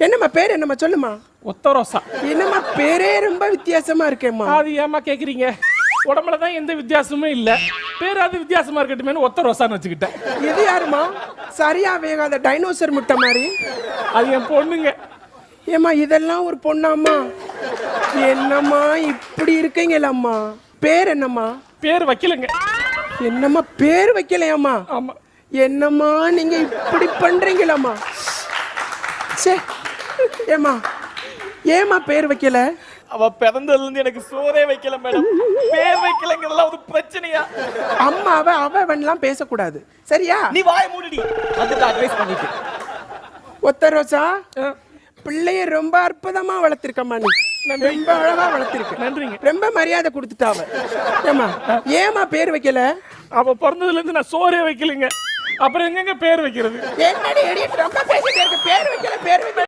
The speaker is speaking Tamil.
என்னம்மா பேர் என்னம்மா சொல்லுமா. ஒத்த ரோசா. என்னம்மா பேரே ரொம்ப வித்தியாசமா இருக்கேம்மா. அது ஏமா கேக்குறீங்க? உடம்புல தான் எந்த வித்தியாசமும் இல்ல, பேராது வித்தியாசமா இருக்கட்டுமே ஒத்த ரோசான்னு வச்சுக்கிட்டேன். இது யாருமா? சரியா வேகாத டைனோசர் முட்டை மாதிரி. அது என் பொண்ணுங்க. ஏம்மா இதெல்லாம் ஒரு பொண்ணாம்மா? என்னம்மா இப்படி இருக்கீங்களம்மா? பேர் என்னம்மா? பேர் வைக்கலங்க. என்னம்மா பேர் வைக்கலையாம்மா? ஆமா. என்னம்மா நீங்க இப்படி பண்றீங்களாம்மா? சே ஏம்மா ஏம்மா பேர் வைக்கல? அவ பிறந்ததுல இருந்து எனக்கு சோறே வைக்கல மேடம். பேர் வைக்கலங்கிறதெல்லாம் ஒரு பிரச்சனையா? அம்மாவை அவன்லாம் பேசக்கூடாது சரியா? நீ வாய் மூடிடி. வந்துட்டு அட்வைஸ் பண்ணிட்டு. ஒத்த ரோசா பிள்ளைய ரொம்ப அற்புதமா வளர்த்திருக்கம்மா. நீ ரொம்ப அழகா வளர்த்திருக்க. நன்றிங்க. ரொம்ப மரியாதை கொடுத்துட்டாவ. ஏம்மா ஏம்மா பேர் வைக்கல? அவ பிறந்ததுல இருந்து நான் சோறே வைக்கலைங்க, அப்புறம் எங்கங்க பேர் வைக்கிறது? என்னடி ரொம்ப பேசிட்டே இருக்க. பேர் வைக்கல பேர் வைக்கல.